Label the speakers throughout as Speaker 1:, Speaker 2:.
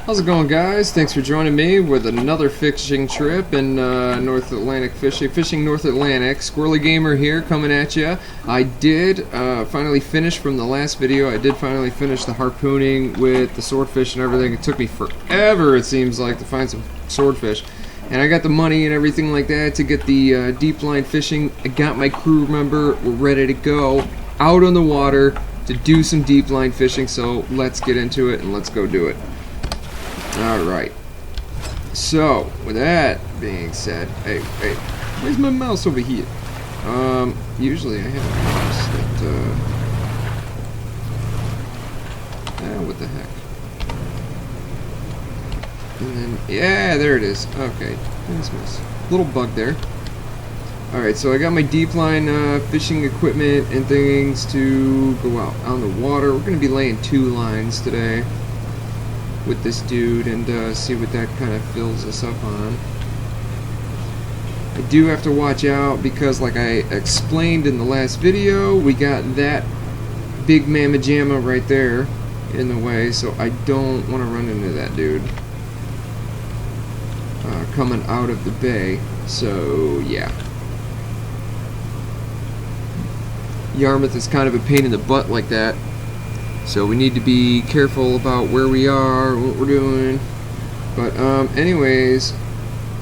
Speaker 1: How's it going, guys? Thanks for joining me with another fishing trip in North Atlantic fishing North Atlantic. Squirrelie Gamer here, coming at you. I did finally finish from the last video. I did finally finish the harpooning with the swordfish and everything. It took me forever, it seems like, to find some swordfish. And I got the money and everything like that to get the deep line fishing. I got my crew member. We're ready to go out on the water to do some deep line fishing. So let's get into it and let's go do it. Alright, so with that being said, hey, where's my mouse over here? Usually I have a mouse that, what the heck? And then, yeah, there it is. Okay, that's nice. Little bug there. Alright, so I got my deep line fishing equipment and things to go out on the water. We're going to be laying 2 lines today with this dude and see what that kind of fills us up on. I do have to watch out because, like I explained in the last video, we got that big mamma jamma right there in the way, so I don't want to run into that dude coming out of the bay. So yeah, Yarmouth is kind of a pain in the butt like that. So we need to be careful about where we are, what we're doing. But anyways,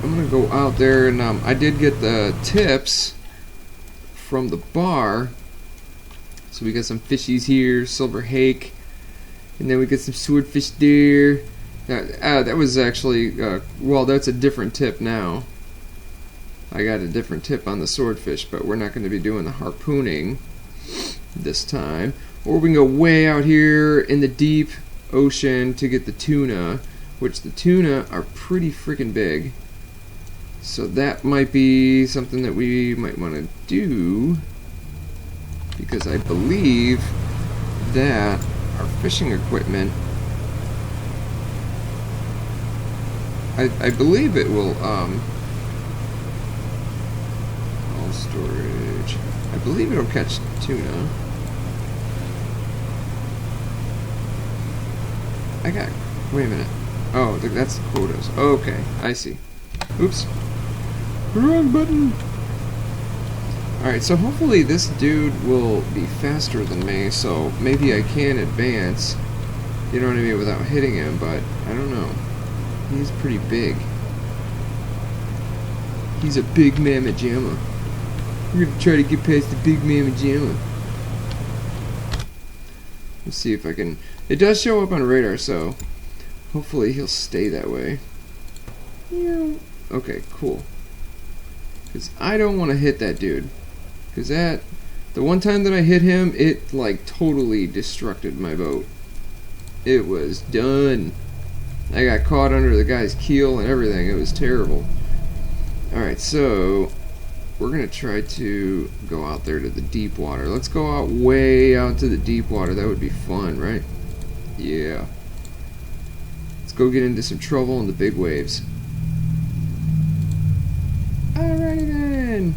Speaker 1: I'm gonna go out there and I did get the tips from the bar. So we got some fishies here, silver hake, and then we got some swordfish there. That was actually well, that's a different tip now. I got a different tip on the swordfish, but we're not going to be doing the harpooning this time. Or we can go way out here in the deep ocean to get the tuna, which the tuna are pretty freaking big. So that might be something that we might want to do, because I believe that our fishing equipment, I believe it will, all storage, I believe it'll catch tuna. I got, wait a minute. Oh, that's the quotas. Okay, I see. Oops. Wrong button. Alright, so hopefully this dude will be faster than me, so maybe I can advance, you know what I mean, without hitting him, but I don't know. He's pretty big. He's a big mamma jamma. We're gonna try to get past the big mamma jamma. Let's see if I can. It does show up on radar, so hopefully he'll stay that way. Okay, cool. Because I don't want to hit that dude. Because the one time that I hit him, it like totally destructed my boat. It was done. I got caught under the guy's keel and everything. It was terrible. Alright, so we're going to try to go out there to the deep water. Let's go out way out to the deep water. That would be fun, right? Yeah. Let's go get into some trouble in the big waves. Alrighty then.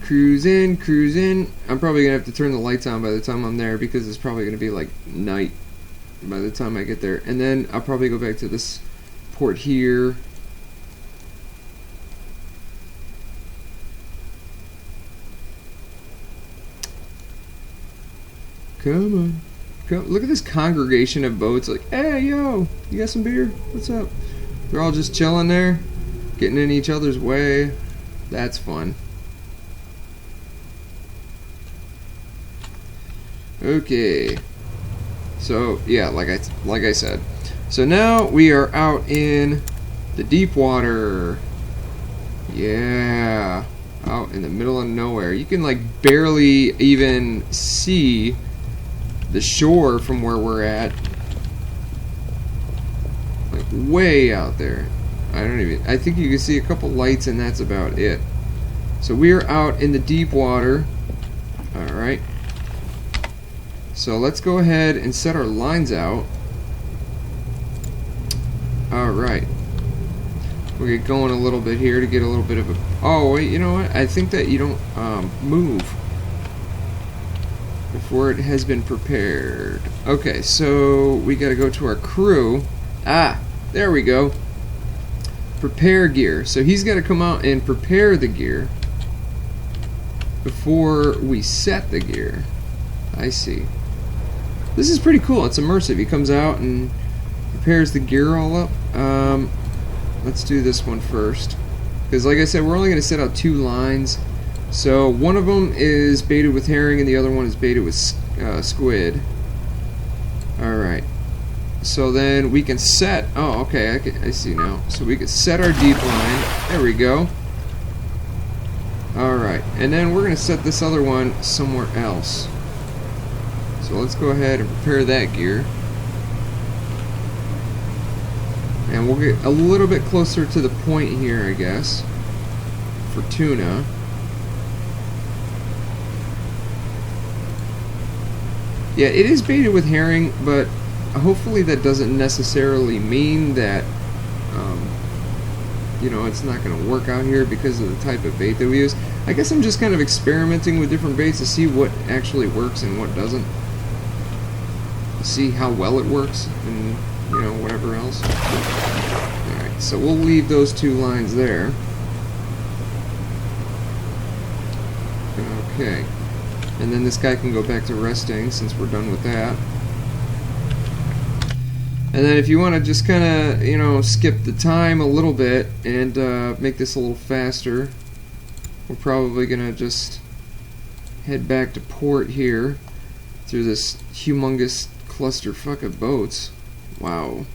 Speaker 1: Cruising, cruising. I'm probably going to have to turn the lights on by the time I'm there because it's probably going to be like night by the time I get there. And then I'll probably go back to this port here. Come on. Look at this congregation of boats. Like, hey, yo, you got some beer? What's up? They're all just chilling there, getting in each other's way. That's fun. Okay. So, yeah, like I said. So now we are out in the deep water. Yeah. Out in the middle of nowhere. You can, like, barely even see the shore from where we're at, like way out there. I think you can see a couple lights and that's about it. So we're out in the deep water. Alright, so let's go ahead and set our lines out. Alright, we'll get going a little bit here to get a little bit of a, oh wait, you know what, I think that you don't move. before it has been prepared. Okay, so we gotta go to our crew. Ah, there we go. Prepare gear. So he's gotta come out and prepare the gear before we set the gear. I see. This is pretty cool. It's immersive. He comes out and prepares the gear all up. Let's do this one first. Because like I said, we're only gonna set out 2 lines. So one of them is baited with herring and the other one is baited with squid. Alright. So then we can set... Oh, okay, I see now. So we can set our deep line. There we go. Alright. And then we're going to set this other one somewhere else. So let's go ahead and prepare that gear. And we'll get a little bit closer to the point here, I guess, for tuna. Yeah, it is baited with herring, but hopefully that doesn't necessarily mean that, you know, it's not going to work out here because of the type of bait that we use. I guess I'm just kind of experimenting with different baits to see what actually works and what doesn't. See how well it works and, you know, whatever else. Alright, so we'll leave those 2 lines there. Okay. And then this guy can go back to resting since we're done with that. And then if you want to just kind of, you know, skip the time a little bit and make this a little faster, we're probably going to just head back to port here through this humongous clusterfuck of boats. Wow.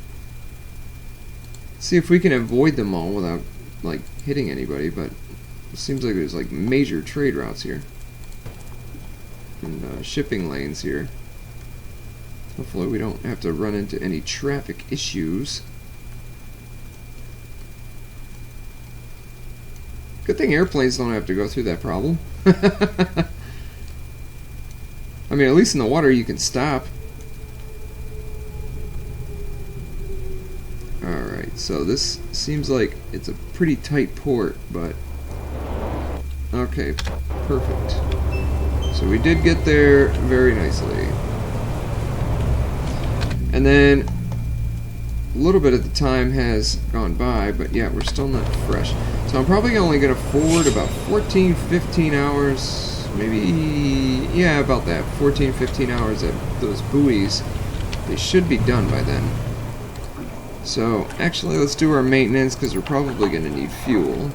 Speaker 1: See if we can avoid them all without, like, hitting anybody, but it seems like there's, like, major trade routes here. And shipping lanes here. Hopefully we don't have to run into any traffic issues. Good thing airplanes don't have to go through that problem. I mean, at least in the water you can stop. Alright, so this seems like it's a pretty tight port, but... Okay, perfect. So we did get there very nicely. And then a little bit of the time has gone by, but yeah, we're still not fresh. So I'm probably only going to forward about 14, 15 hours, maybe, yeah, about that, 14, 15 hours at those buoys. They should be done by then. So actually let's do our maintenance because we're probably going to need fuel.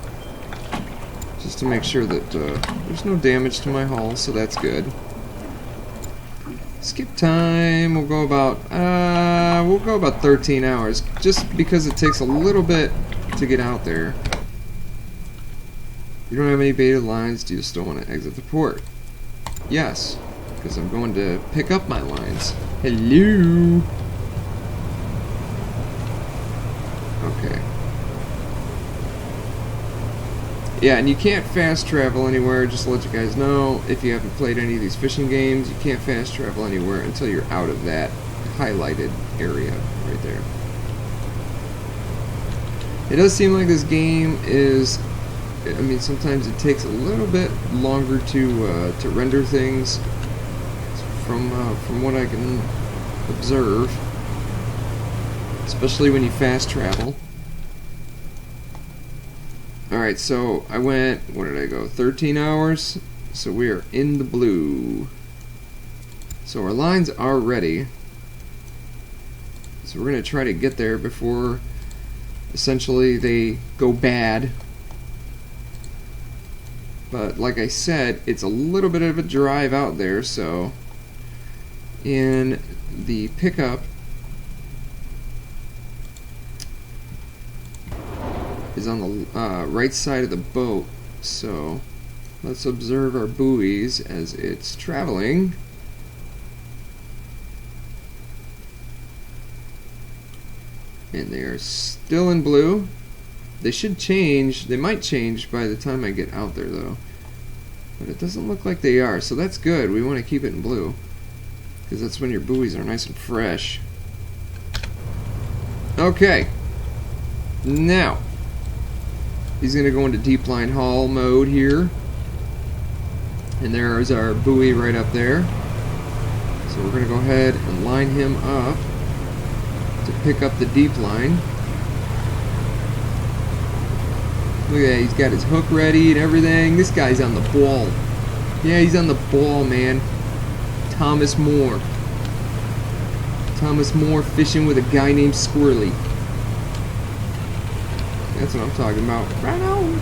Speaker 1: Just to make sure that there's no damage to my hull, so that's good. Skip time, we'll go about 13 hours, just because it takes a little bit to get out there. You don't have any baited lines, do you still want to exit the port? Yes, because I'm going to pick up my lines. Hello! Okay. Yeah, and you can't fast travel anywhere, just to let you guys know, if you haven't played any of these fishing games, you can't fast travel anywhere until you're out of that highlighted area right there. It does seem like this game is, I mean, sometimes it takes a little bit longer to render things from what I can observe, especially when you fast travel. Alright, so I went, what did I go, 13 hours? So we are in the blue. So our lines are ready. So we're going to try to get there before, essentially, they go bad. But like I said, it's a little bit of a drive out there, so in the pickup is on the right side of the boat, so let's observe our buoys as it's traveling. And they are still in blue. They should change, they might change by the time I get out there though, but it doesn't look like they are, so that's good. We want to keep it in blue because that's when your buoys are nice and fresh. Okay, now he's going to go into Deepline haul mode here. And there's our buoy right up there. So we're going to go ahead and line him up to pick up the deep line. Look at that, he's got his hook ready and everything. This guy's on the ball. Yeah, he's on the ball, man. Thomas Moore. Thomas Moore fishing with a guy named Squirrelie. That's what I'm talking about. Right on.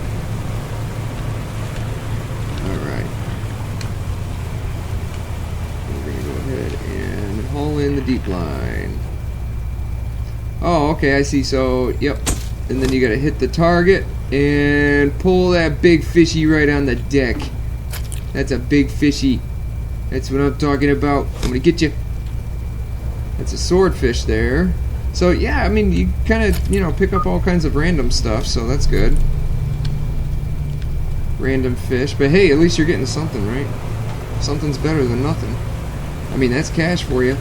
Speaker 1: Alright. We're going to go ahead and haul in the deep line. Oh, okay, I see. So, yep. And then you got to hit the target and pull that big fishy right on the deck. That's a big fishy. That's what I'm talking about. I'm going to get you. That's a swordfish there. So, yeah, I mean, you kind of, you know, pick up all kinds of random stuff, so that's good. Random fish. But, hey, at least you're getting something, right? Something's better than nothing. I mean, that's cash for you.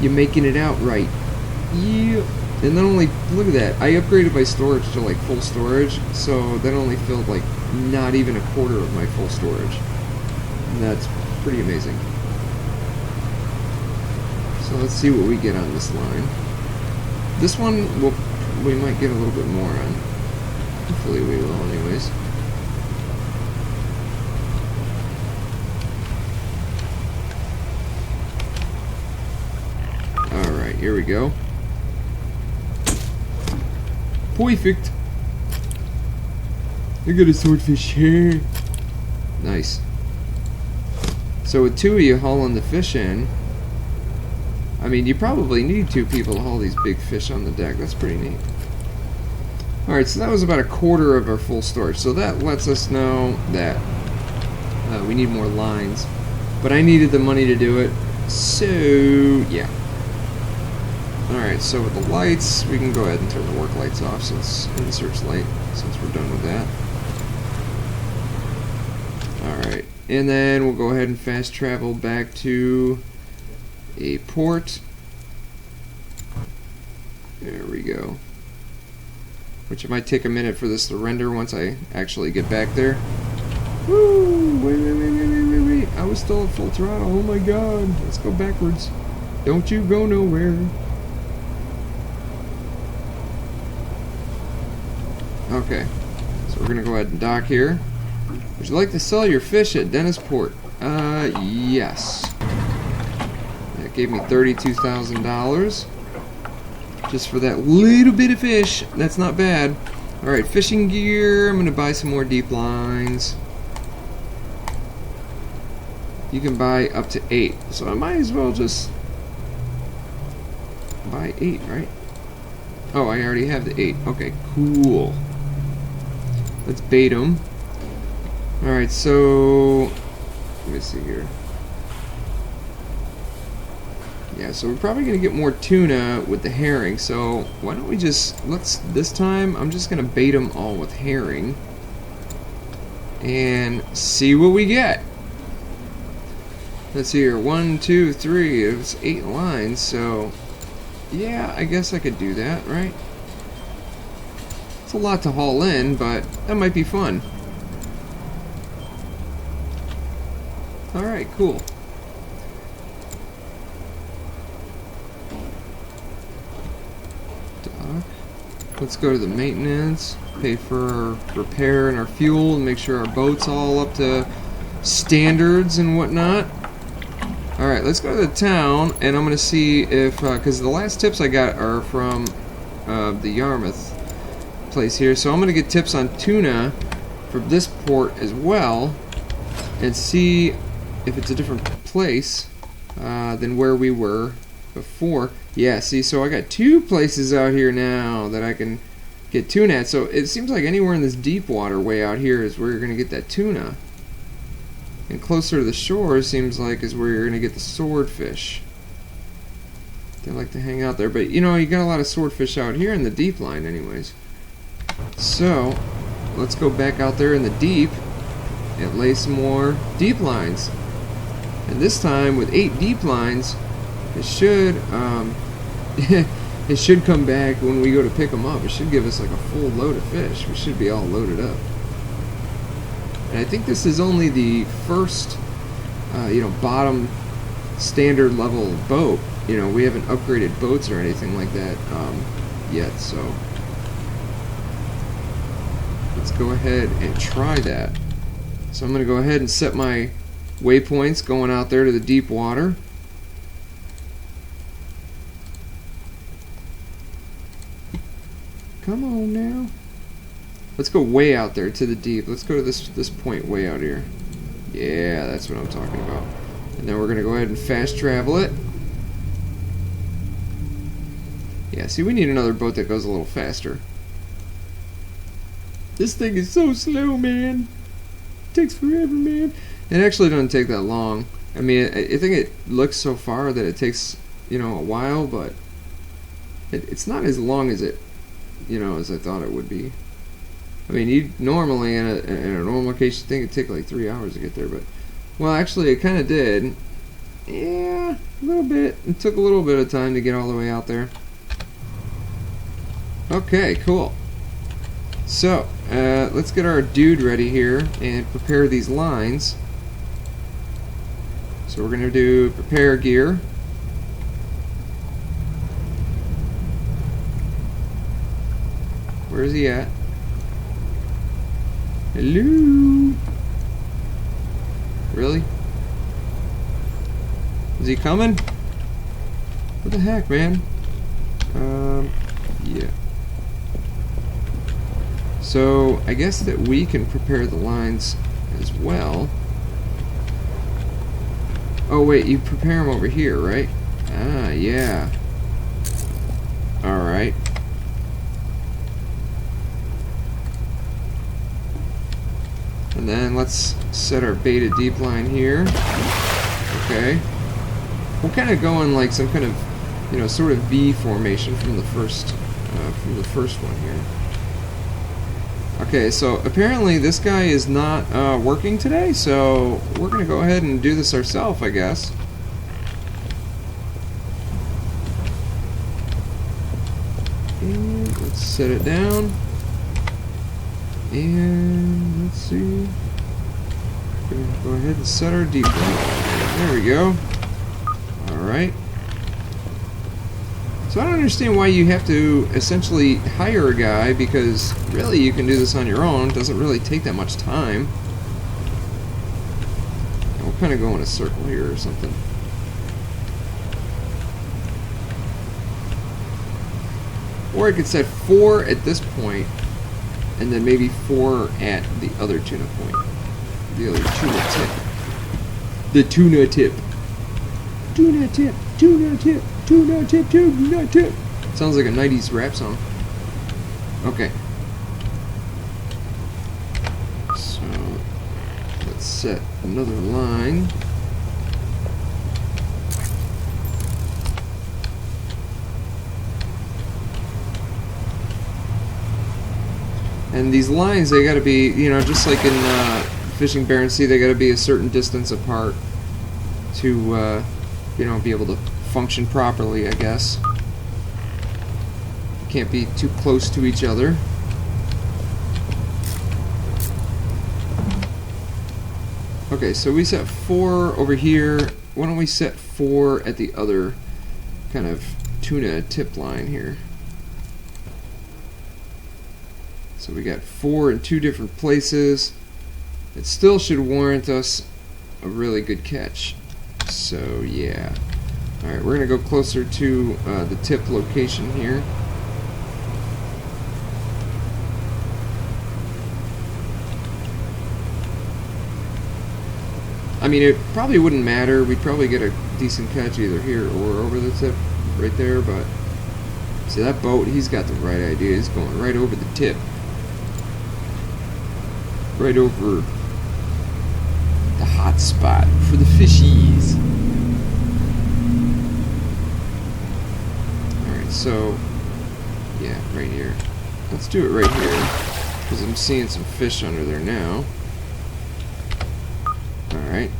Speaker 1: You're making it out right. Yeah. And then only, look at that. I upgraded my storage to, like, full storage, so that only filled, like, not even a quarter of my full storage. And that's pretty amazing. So let's see what we get on this line. This one, we might get a little bit more on. Hopefully we will anyways. Alright, here we go. Perfect. I got a swordfish here. Nice. So with two of you hauling the fish in, I mean, you probably need two people to haul these big fish on the deck. That's pretty neat. Alright, so that was about a quarter of our full storage. So that lets us know that we need more lines. But I needed the money to do it. So, yeah. Alright, so with the lights, we can go ahead and turn the work lights off since, and the search light, since we're done with that. Alright, and then we'll go ahead and fast travel back to a port. There we go. Which it might take a minute for this to render once I actually get back there. Woo! Wait. I was still at full throttle. Oh my god. Let's go backwards. Don't you go nowhere. Okay. So we're gonna go ahead and dock here. Would you like to sell your fish at Dennisport? Yes. That gave me $32,000. Just for that little bit of fish. That's not bad. Alright, fishing gear. I'm going to buy some more deep lines. You can buy up to 8. So I might as well just buy 8, right? Oh, I already have the 8. Okay, cool. Let's bait them. Alright, so let me see here. Yeah, so we're probably going to get more tuna with the herring, so why don't we just, this time, I'm just going to bait them all with herring and see what we get. Let's see here, 1, 2, 3, it was 8 lines, so yeah, I guess I could do that, right? It's a lot to haul in, but that might be fun. Alright, cool. Let's go to the maintenance, pay for our repair and our fuel, and make sure our boat's all up to standards and whatnot. Alright, let's go to the town, and I'm going to see if, because the last tips I got are from the Yarmouth place here, so I'm going to get tips on tuna from this port as well, and see if it's a different place than where we were before. Yeah, see, so I got 2 places out here now that I can get tuna at. So it seems like anywhere in this deep water way out here is where you're going to get that tuna. And closer to the shore seems like is where you're going to get the swordfish. They like to hang out there. But, you know, you got a lot of swordfish out here in the deep line anyways. So, let's go back out there in the deep and lay some more deep lines. And this time, with 8 deep lines, it should, it should come back when we go to pick them up. It should give us like a full load of fish. We should be all loaded up. And I think this is only the first, you know, bottom standard level boat. You know, we haven't upgraded boats or anything like that yet, so let's go ahead and try that. So I'm going to go ahead and set my waypoints going out there to the deep water. Come on now. Let's go way out there to the deep. Let's go to this point way out here. Yeah, that's what I'm talking about. And then we're going to go ahead and fast travel it. Yeah, see, we need another boat that goes a little faster. This thing is so slow, man. It takes forever, man. It actually doesn't take that long. I mean, I think it looks so far that it takes, you know, a while, but it's not as long as it, you know, as I thought it would be. I mean, you normally in a normal case you think it'd take like 3 hours to get there, but well, actually, it kind of did. Yeah, a little bit. It took a little bit of time to get all the way out there. Okay, cool. So, let's get our dude ready here and prepare these lines. So we're going to do prepare gear. Where is he at? Hello? Really? Is he coming? What the heck, man? Yeah. So, I guess that we can prepare the lines as well. Oh, wait, you prepare them over here, right? Ah, yeah. Alright. And then let's set our beta deep line here. Okay. We're kind of going like some kind of, you know, sort of V formation from the first one here. Okay, so apparently this guy is not working today, so we're gonna go ahead and do this ourselves, I guess. And let's set it down. And let's see. We're gonna go ahead and set our deep line. There we go. Alright. So I don't understand why you have to essentially hire a guy, because really you can do this on your own. It doesn't really take that much time. And we'll kind of go in a circle here or something. Or I could set 4 at this point, and then maybe 4 at the other tuna point. The other tuna tip. The tuna tip. Tuna tip. Tuna tip. Tuna tip. Tuna tip. Sounds like a 90s rap song. Okay. So, let's set another line. And these lines, they gotta be, you know, just like in fishing Barents Sea, they gotta be a certain distance apart to, you know, be able to function properly, I guess. Can't be too close to each other. Okay, so we set 4 over here. Why don't we set 4 at the other kind of tuna tip line here? So we got 4 in 2 different places. It still should warrant us a really good catch. So yeah. Alright, we're going to go closer to the tip location here. I mean, it probably wouldn't matter. We'd probably get a decent catch either here or over the tip right there, but see, that boat, he's got the right idea. He's going right over the tip. Right over the hot spot for the fishies. Alright, so yeah, right here. Let's do it right here, because I'm seeing some fish under there now. Alright,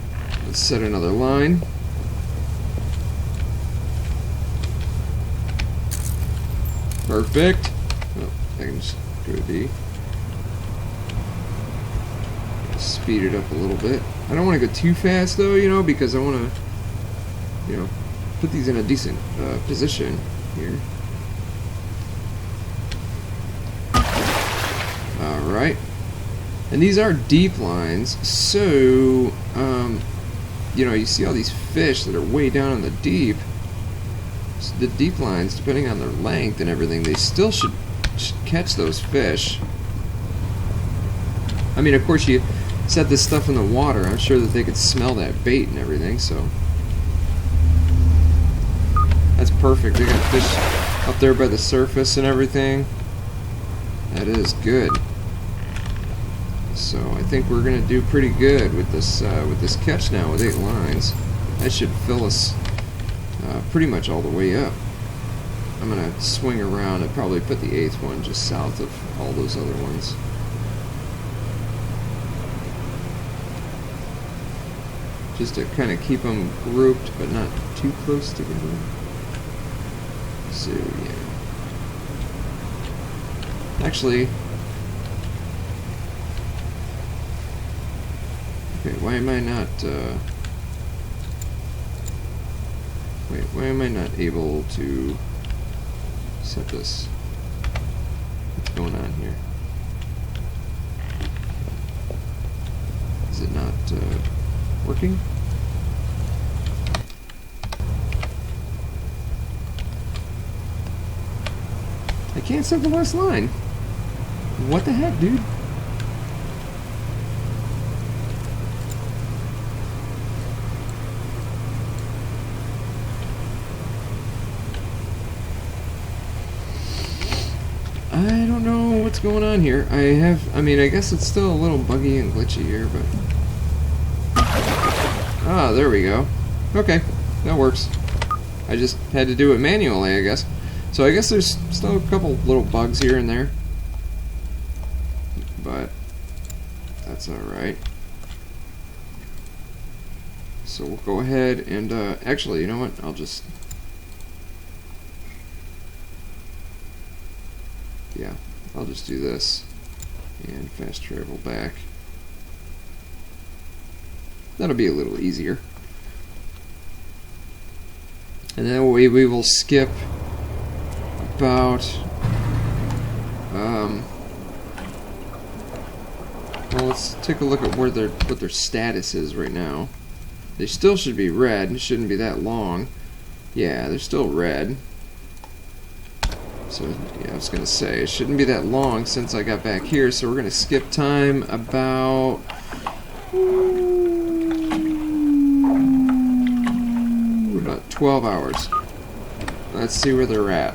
Speaker 1: let's set another line. Perfect. Oh, I can just do a D. Speed it up a little bit. I don't want to go too fast though, you know, because I want to you know, put these in a decent position here. Alright. And these are deep lines, so, you know, you see all these fish that are way down in the deep. So the deep lines, depending on their length and everything, they still should catch those fish. I mean, of course, you set this stuff in the water, I'm sure that they could smell that bait and everything, so. That's perfect. They got fish up there by the surface and everything. That is good. So I think we're gonna do pretty good with this catch now with 8 lines. That should fill us pretty much all the way up. I'm gonna swing around and probably put the 8th one just south of all those other ones. Just to kind of keep them grouped but not too close together. So yeah. Actually, okay, why am I not, wait, why am I not able to set this? What's going on here? Is it not, working? I can't set the last line. What the heck, dude? I don't know what's going on here. I mean, I guess it's still a little buggy and glitchy here, but... Ah, there we go. Okay, that works. I just had to do it manually, I guess. So I guess there's still a couple little bugs here and there. But that's alright. So we'll go ahead and, actually, you know what? I'll just... Yeah, I'll just do this. And fast travel back. That'll be a little easier. And then we will skip about... well, let's take a look at what their status is right now. They still should be red. It shouldn't be that long. Yeah, they're still red. So, yeah, I was going to say, it shouldn't be that long since I got back here, so we're going to skip time about 12 hours. Let's see where they're at.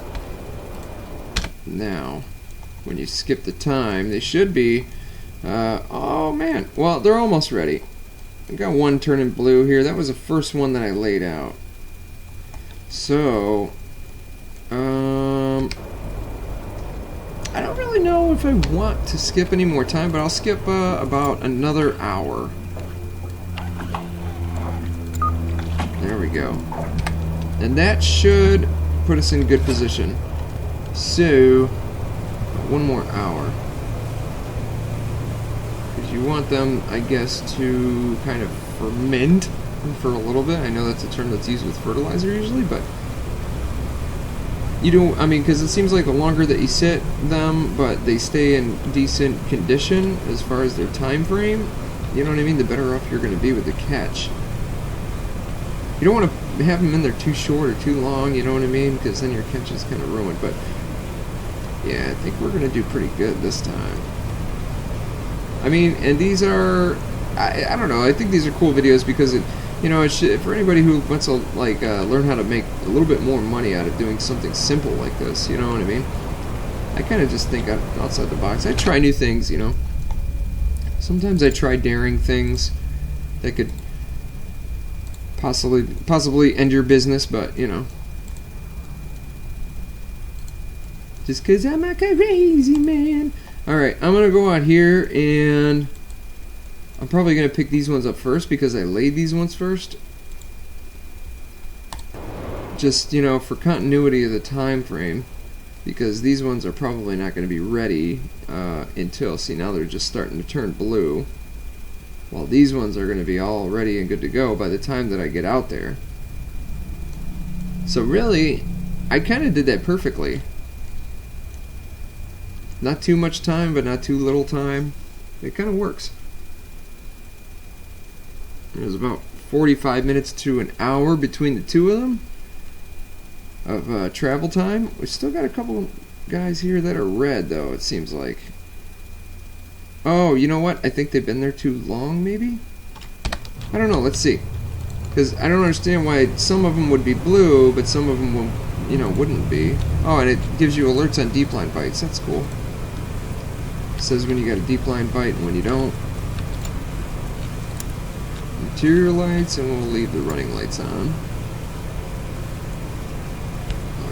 Speaker 1: Now, when you skip the time, they should be, oh man, well, they're almost ready. I got one turning blue here. That was the first one that I laid out. So, I don't really know if I want to skip any more time, but I'll skip about another hour. There we go. And that should put us in good position. So, one more hour. Because you want them, I guess, to kind of ferment for a little bit. I know that's a term that's used with fertilizer usually, but you don't, I mean, because it seems like the longer that you sit them, but they stay in decent condition as far as their time frame, you know what I mean, the better off you're going to be with the catch. You don't want to have them in there too short or too long, you know what I mean, because then your catch is kind of ruined. But yeah, I think we're going to do pretty good this time. I mean, and these are, I don't know, I think these are cool videos because it, you know, it should, for anybody who wants to like learn how to make a little bit more money out of doing something simple like this, you know what I mean? I kind of just think outside the box. I try new things, you know. Sometimes I try daring things that could possibly end your business, but you know, just 'cause I'm a crazy man. All right, I'm gonna go out here and I'm probably going to pick these ones up first because I laid these ones first. Just, you know, for continuity of the time frame, because these ones are probably not going to be ready until, see, now they're just starting to turn blue, while these ones are going to be all ready and good to go by the time that I get out there. So really, I kind of did that perfectly. Not too much time, but not too little time. It kind of works. There's about 45 minutes to an hour between the two of them of travel time. We still got a couple guys here that are red, though, it seems like. Oh, you know what? I think they've been there too long, maybe? I don't know. Let's see. Because I don't understand why some of them would be blue, but some of them will, wouldn't be. Oh, and it gives you alerts on Deepline bites. That's cool. It says when you got a Deepline bite and when you don't. Interior lights, and we'll leave the running lights on.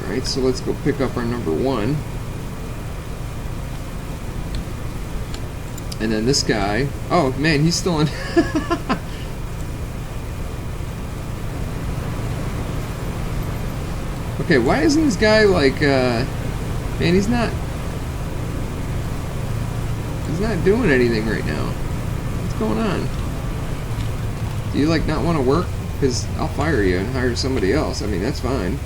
Speaker 1: Alright, so let's go pick up our number 1. And then this guy. Oh, man, he's still in. Okay, why isn't this guy like, man, he's not doing anything right now. What's going on? Do you, like, not want to work? Because I'll fire you and hire somebody else. I mean, that's fine.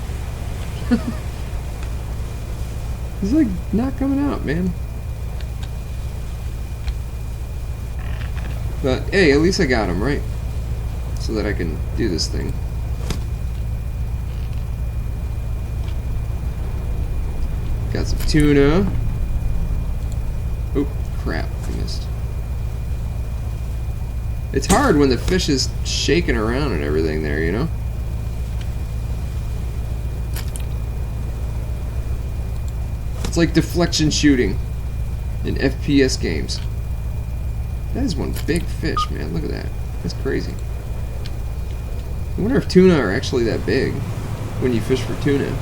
Speaker 1: He's, like, not coming out, man. But, hey, at least I got him, right? So that I can do this thing. Got some tuna. Oh, crap. I missed. It's hard when the fish is shaking around and everything there, you know? It's like deflection shooting in FPS games. That is one big fish, man. Look at that. That's crazy. I wonder if tuna are actually that big when you fish for tuna.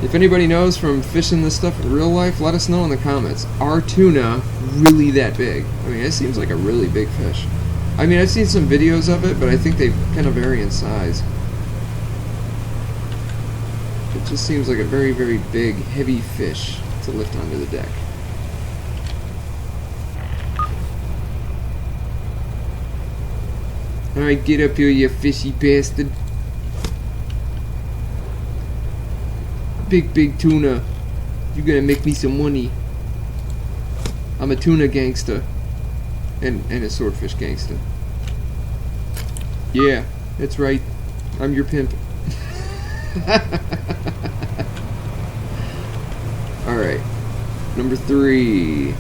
Speaker 1: If anybody knows from fishing this stuff in real life, let us know in the comments. Are tuna really that big? I mean, it seems like a really big fish. I mean, I've seen some videos of it, but I think they kind of vary in size. It just seems like a very, very big, heavy fish to lift onto the deck. Alright, get up here, you fishy bastard. Big, big tuna. You're gonna make me some money. I'm a tuna gangster. And a swordfish gangster. Yeah, that's right. I'm your pimp. Alright. Number 3. Then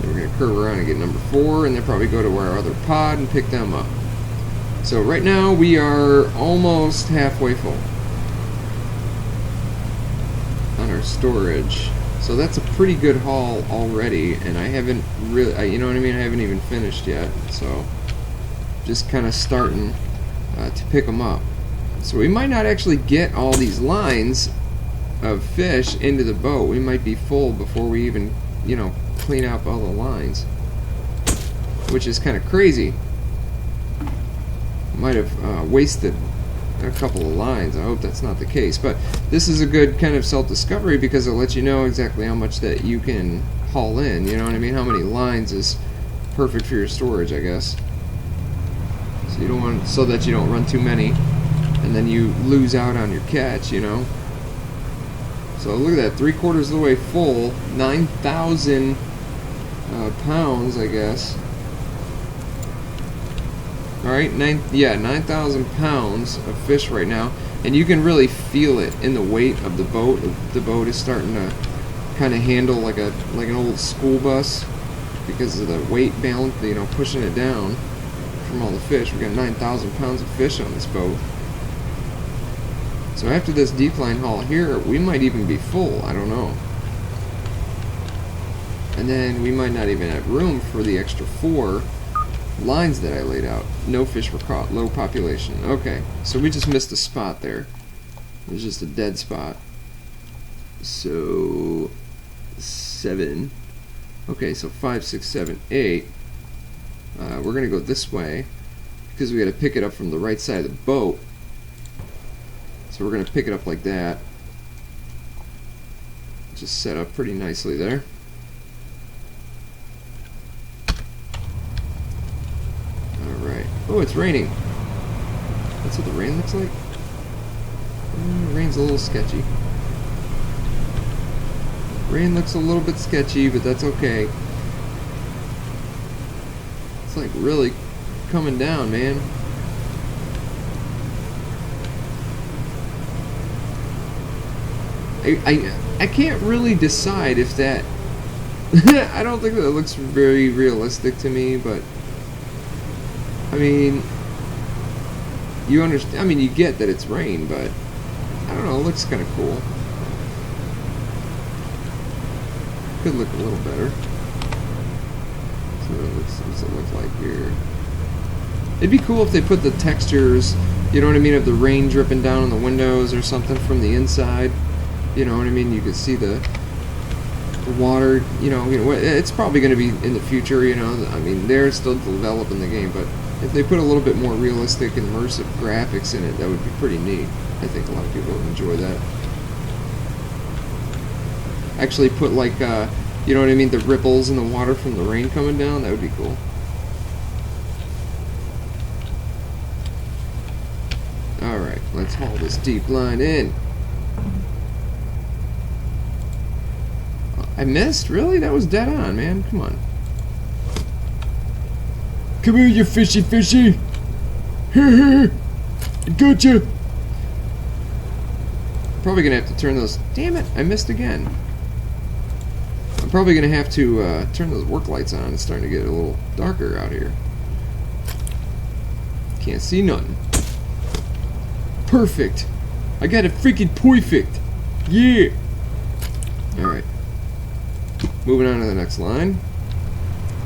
Speaker 1: we're going to curve around and get number 4, and then probably go to our other pod and pick them up. So right now we are almost halfway full on our storage. So that's a pretty good haul already, and I haven't really, you know what I mean? I haven't even finished yet, so just kind of starting to pick them up. So we might not actually get all these lines of fish into the boat. We might be full before we even, clean up all the lines, which is kind of crazy. Might have wasted a couple of lines. I hope that's not the case, but this is a good kind of self-discovery because it'll let you know exactly how much that you can haul in, you know what I mean? How many lines is perfect for your storage, I guess. So you don't want, so that you don't run too many and then you lose out on your catch, you know. So look at that, 3/4 of the way full, 9,000 pounds, I guess. Alright, 9,000 pounds of fish right now, and you can really feel it in the weight of the boat. The boat is starting to kind of handle like an old school bus because of the weight balance, pushing it down from all the fish. We got 9,000 pounds of fish on this boat. So after this Deepline haul here, we might even be full. I don't know. And then we might not even have room for the extra 4 lines that I laid out. No fish were caught. Low population. Okay, so we just missed a spot there. It was just a dead spot. So 7. Okay, so 5, 6, 7, 8. We're gonna go this way because we got to pick it up from the right side of the boat. So we're gonna pick it up like that. Just set up pretty nicely there. Oh, it's raining. That's what the rain looks like? Rain rain's a little sketchy. Rain looks a little bit sketchy, but that's okay. It's like really coming down, man. I can't really decide if that I don't think that looks very realistic to me, but I mean, you understand, I mean, you get that it's rain, but I don't know, it looks kind of cool. Could look a little better. So what's it look like here? It'd be cool if they put the textures, you know what I mean, of the rain dripping down on the windows or something from the inside. You know what I mean? You could see the water, you know, it's probably going to be in the future, you know. I mean, they're still developing the game, but if they put a little bit more realistic and immersive graphics in it, that would be pretty neat. I think a lot of people would enjoy that. Actually put like, you know what I mean, the ripples in the water from the rain coming down, that would be cool. Alright, let's haul this Deepline in. I missed? Really? That was dead on, man. Come on. Come here, you fishy fishy. Here. I gotcha. Probably gonna have to turn those. Damn it! I missed again. I'm probably gonna have to turn those work lights on. It's starting to get a little darker out here. Can't see nothing. Perfect. I got it freaking perfect. Yeah. All right. Moving on to the next line.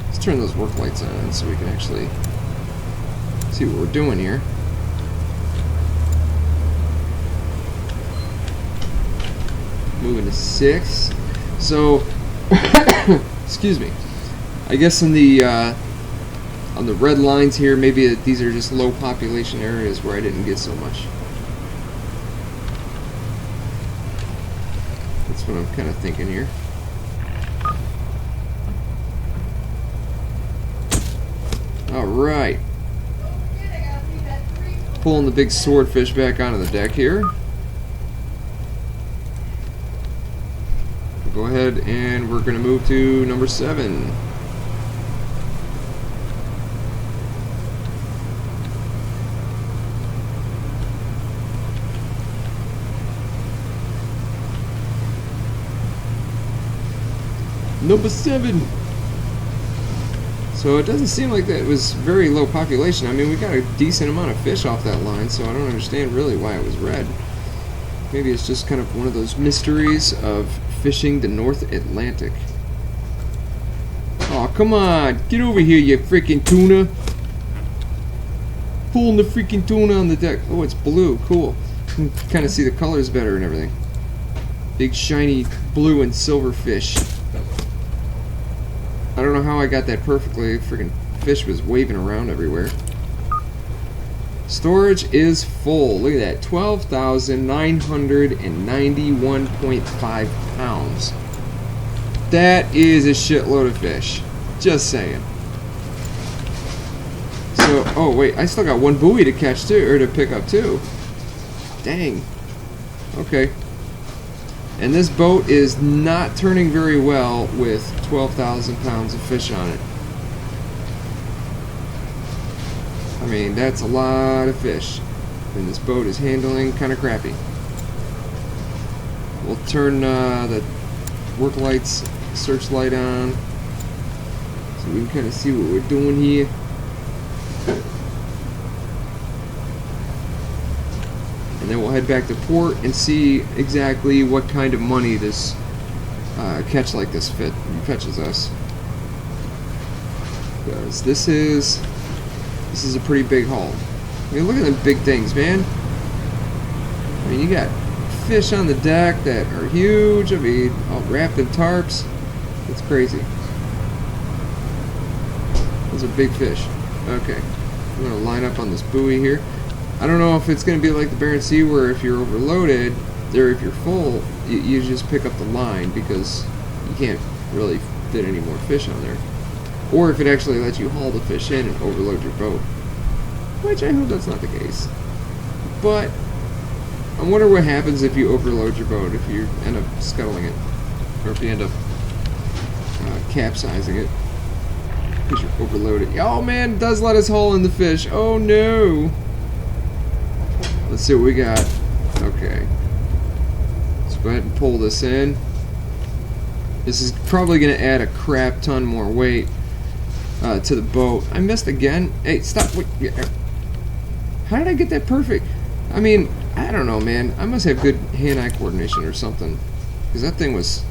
Speaker 1: Let's turn those work lights on so we can actually see what we're doing here. Moving to 6. So, excuse me. I guess in the on the red lines here, maybe these are just low population areas where I didn't get so much. That's what I'm kind of thinking here. Alright. Pulling the big swordfish back onto the deck here. We'll go ahead and we're going to move to number 7. Number 7. So it doesn't seem like that it was very low population. I mean, we got a decent amount of fish off that line, so I don't understand really why it was red. Maybe it's just kind of one of those mysteries of fishing the North Atlantic. Oh, come on. Get over here, you freaking tuna. Pulling the freaking tuna on the deck. Oh, it's blue. Cool. You can kind of see the colors better and everything. Big, shiny blue and silver fish. I don't know how I got that perfectly. Freaking fish was waving around everywhere. Storage is full. Look at that. 12,991.5 pounds. That is a shitload of fish. Just saying. So, oh wait, I still got one buoy to catch too, or to pick up too. Dang. Okay. And this boat is not turning very well with 12,000 pounds of fish on it. I mean, that's a lot of fish. And this boat is handling kind of crappy. We'll turn the work lights, searchlight on, so we can kind of see what we're doing here. And then we'll head back to port and see exactly what kind of money this catch like this fetches us. Because this is a pretty big haul. I mean, look at them big things, man. I mean, you got fish on the deck that are huge. I mean, all wrapped in tarps. It's crazy. Those are big fish. Okay, I'm gonna line up on this buoy here. I don't know if it's going to be like the Barents Sea where if you're overloaded, or if you're full, you just pick up the line because you can't really fit any more fish on there. Or if it actually lets you haul the fish in and overload your boat. Which I hope that's not the case. But, I wonder what happens if you overload your boat, if you end up scuttling it, or if you end up capsizing it because you're overloaded. Oh man, it does let us haul in the fish. Oh no. Let's see what we got. Okay. Let's go ahead and pull this in. This is probably going to add a crap ton more weight to the boat. I missed again. Hey, stop. Wait. How did I get that perfect? I mean, I don't know, man. I must have good hand-eye coordination or something. Because that thing was...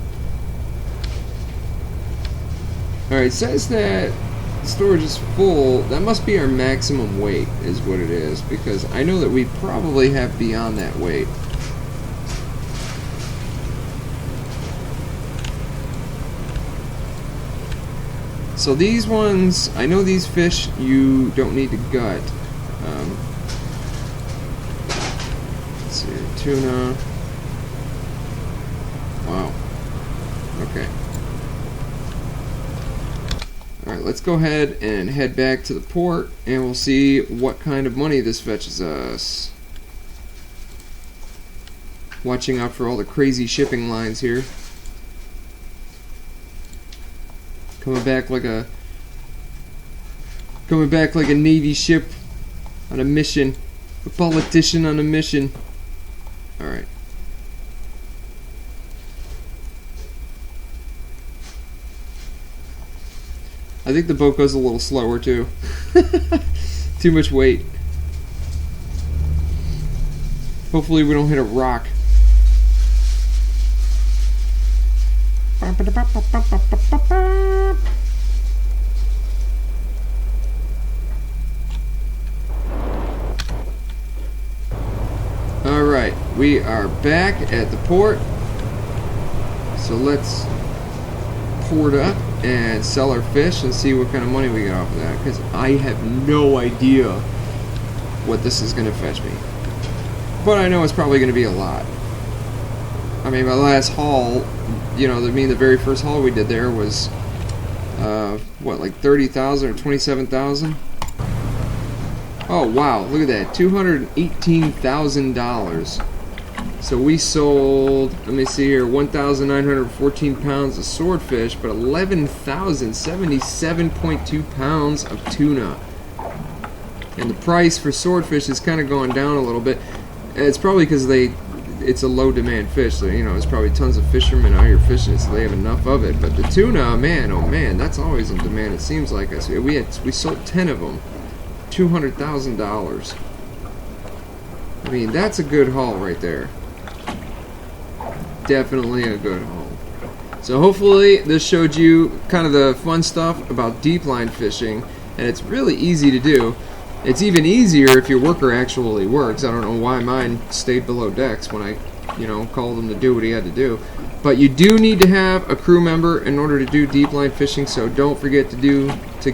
Speaker 1: Alright, it says that storage is full. That must be our maximum weight, is what it is. Because I know that we probably have beyond that weight. So these ones, I know these fish you don't need to gut. Let's see, tuna. Wow. Okay. Alright, let's go ahead and head back to the port and we'll see what kind of money this fetches us. Watching out for all the crazy shipping lines here. Coming back like a Navy ship on a mission. A politician on a mission. Alright. I think the boat goes a little slower too. Too much weight. Hopefully we don't hit a rock. Alright, we are back at the port. So let's port up and sell our fish and see what kind of money we get off of that, because I have no idea what this is going to fetch me. But I know it's probably going to be a lot. I mean, my last haul, you know, the very first haul we did there was, what, like 30,000 or 27,000? Oh, wow, look at that, $218,000. So we sold, let me see here, 1,914 pounds of swordfish, but 11,077.2 pounds of tuna. And the price for swordfish is kind of going down a little bit. It's probably because it's a low demand fish, so you know, there's probably tons of fishermen out here fishing it, so they have enough of it. But the tuna, man, oh man, that's always in demand. It seems like we sold 10 of them, $200,000. I mean, that's a good haul right there. Definitely a good haul. So hopefully this showed you kind of the fun stuff about deep line fishing, and it's really easy to do. It's even easier if your worker actually works. I don't know why mine stayed below decks when I, you know, called him to do what he had to do. But you do need to have a crew member in order to do deep line fishing, so don't forget to go to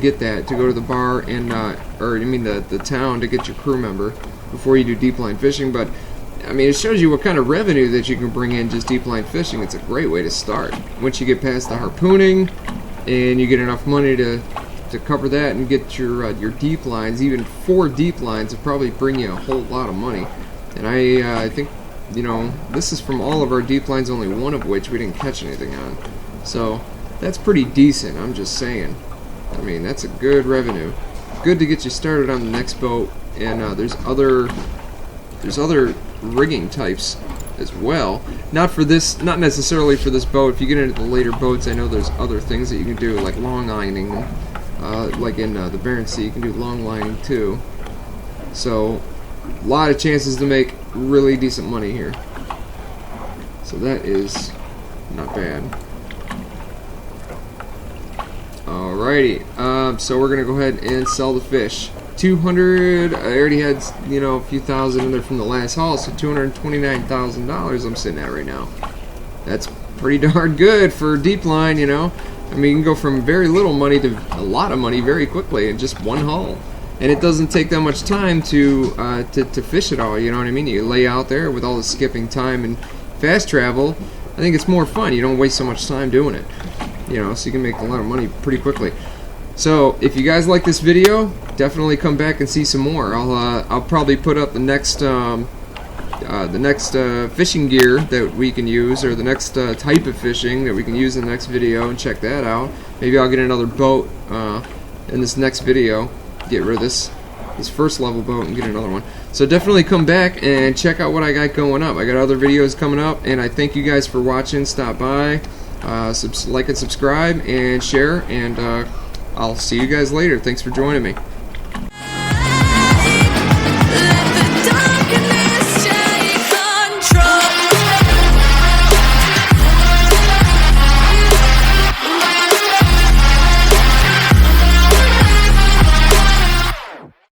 Speaker 1: the bar and the town to get your crew member before you do deep line fishing. But I mean, it shows you what kind of revenue that you can bring in just deep line fishing. It's a great way to start. Once you get past the harpooning and you get enough money to cover that and get your deep lines, even 4 deep lines will probably bring you a whole lot of money. And I think, you know, this is from all of our deep lines, only one of which we didn't catch anything on. So that's pretty decent, I'm just saying. I mean, that's a good revenue. Good to get you started on the next boat. And there's other rigging types as well. Not necessarily for this boat. If you get into the later boats, I know there's other things that you can do, like long lining. Like in the Barents Sea, you can do long lining too. So, a lot of chances to make really decent money here. So that is not bad. Alrighty, so we're gonna go ahead and sell the fish. 200. I already had, you know, a few thousand in there from the last haul, so $229,000 I'm sitting at right now. That's pretty darn good for deep line, you know. I mean, you can go from very little money to a lot of money very quickly in just one haul. And it doesn't take that much time to fish it all, you know what I mean? You lay out there with all the skipping time and fast travel. I think it's more fun. You don't waste so much time doing it, you know, so you can make a lot of money pretty quickly. So, if you guys like this video, definitely come back and see some more. I'll probably put up the next the next fishing gear that we can use, or the next type of fishing that we can use in the next video, and check that out. Maybe I'll get another boat in this next video, get rid of this first level boat and get another one. So definitely come back and check out what I got going up. I got other videos coming up, and I thank you guys for watching. Stop by, like and subscribe and share, and I'll see you guys later. Thanks for joining me.